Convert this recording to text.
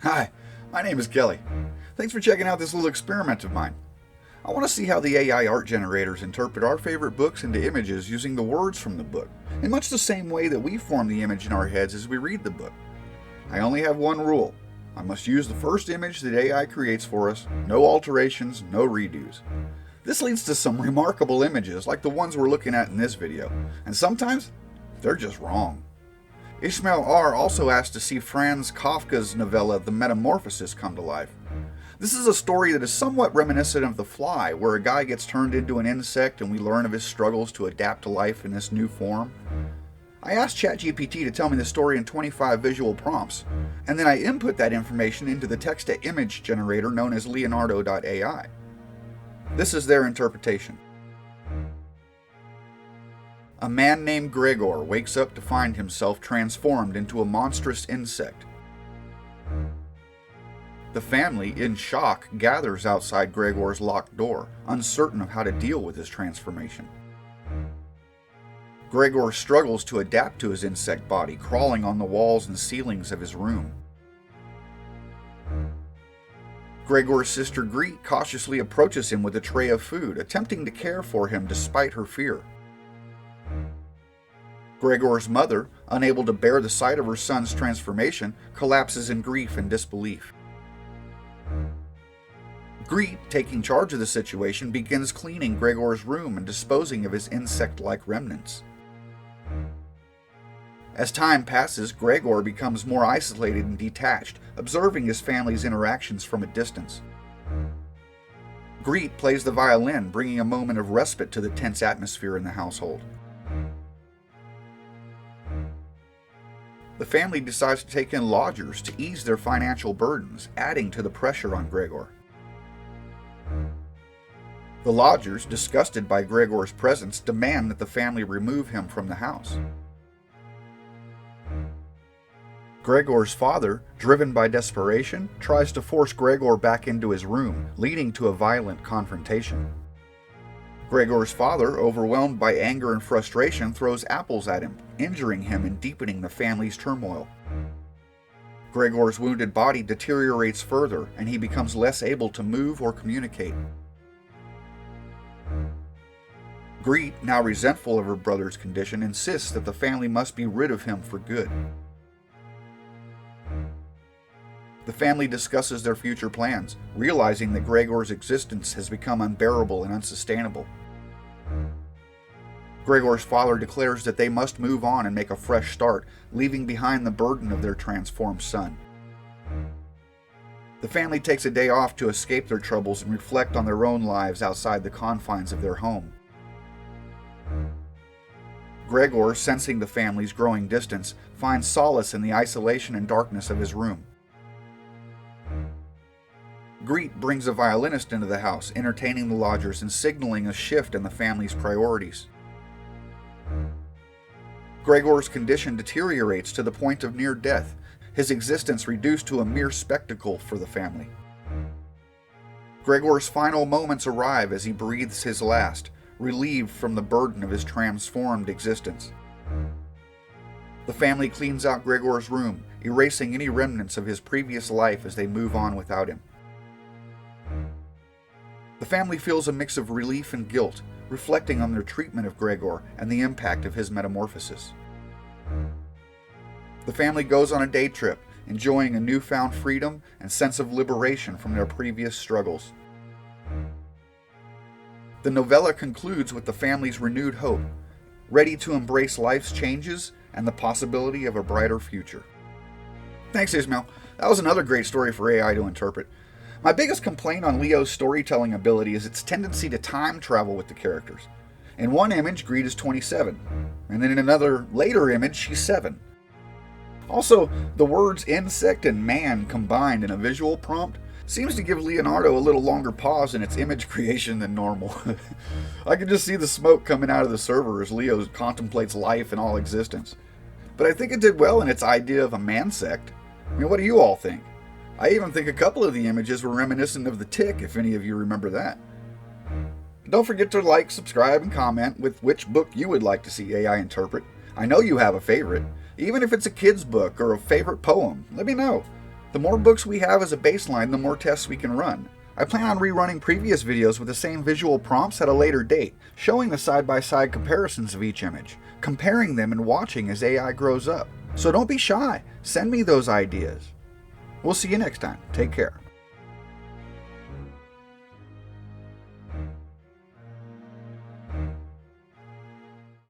Hi, my name is Kelly. Thanks for checking out this little experiment of mine. I want to see how the AI art generators interpret our favorite books into images using the words from the book, in much the same way that we form the image in our heads as we read the book. I only have one rule. I must use the first image that AI creates for us, no alterations, no redos. This leads to some remarkable images like the ones we're looking at in this video, and sometimes they're just wrong. Ismael R also asked to see Franz Kafka's novella The Metamorphosis come to life. This is a story that is somewhat reminiscent of The Fly, where a guy gets turned into an insect and we learn of his struggles to adapt to life in this new form. I asked ChatGPT to tell me the story in 25 visual prompts, and then I input that information into the text-to-image generator known as Leonardo.ai. This is their interpretation. A man named Gregor wakes up to find himself transformed into a monstrous insect. The family, in shock, gathers outside Gregor's locked door, uncertain of how to deal with his transformation. Gregor struggles to adapt to his insect body, crawling on the walls and ceilings of his room. Gregor's sister Greet cautiously approaches him with a tray of food, attempting to care for him despite her fear. Gregor's mother, unable to bear the sight of her son's transformation, collapses in grief and disbelief. Greet, taking charge of the situation, begins cleaning Gregor's room and disposing of his insect-like remnants. As time passes, Gregor becomes more isolated and detached, observing his family's interactions from a distance. Greet plays the violin, bringing a moment of respite to the tense atmosphere in the household. The family decides to take in lodgers to ease their financial burdens, adding to the pressure on Gregor. The lodgers, disgusted by Gregor's presence, demand that the family remove him from the house. Gregor's father, driven by desperation, tries to force Gregor back into his room, leading to a violent confrontation. Gregor's father, overwhelmed by anger and frustration, throws apples at him, injuring him and deepening the family's turmoil. Gregor's wounded body deteriorates further, and he becomes less able to move or communicate. Greet, now resentful of her brother's condition, insists that the family must be rid of him for good. The family discusses their future plans, realizing that Gregor's existence has become unbearable and unsustainable. Gregor's father declares that they must move on and make a fresh start, leaving behind the burden of their transformed son. The family takes a day off to escape their troubles and reflect on their own lives outside the confines of their home. Gregor, sensing the family's growing distance, finds solace in the isolation and darkness of his room. Greet brings a violinist into the house, entertaining the lodgers and signaling a shift in the family's priorities. Gregor's condition deteriorates to the point of near death, his existence reduced to a mere spectacle for the family. Gregor's final moments arrive as he breathes his last, relieved from the burden of his transformed existence. The family cleans out Gregor's room, erasing any remnants of his previous life as they move on without him. The family feels a mix of relief and guilt, reflecting on their treatment of Gregor and the impact of his metamorphosis. The family goes on a day trip, enjoying a newfound freedom and sense of liberation from their previous struggles. The novella concludes with the family's renewed hope, ready to embrace life's changes and the possibility of a brighter future. Thanks, Ismael. That was another great story for AI to interpret. My biggest complaint on Leo's storytelling ability is its tendency to time travel with the characters. In one image, Greet is 27, and then in another later image, she's 7. Also, the words insect and man combined in a visual prompt seems to give Leonardo a little longer pause in its image creation than normal. I can just see the smoke coming out of the server as Leo contemplates life and all existence. But I think it did well in its idea of a mansect. I mean, what do you all think? I even think a couple of the images were reminiscent of the Tick, if any of you remember that. Don't forget to like, subscribe, and comment with which book you would like to see AI interpret. I know you have a favorite. Even if it's a kid's book or a favorite poem, let me know. The more books we have as a baseline, the more tests we can run. I plan on rerunning previous videos with the same visual prompts at a later date, showing the side-by-side comparisons of each image, comparing them and watching as AI grows up. So don't be shy, send me those ideas. We'll see you next time. Take care.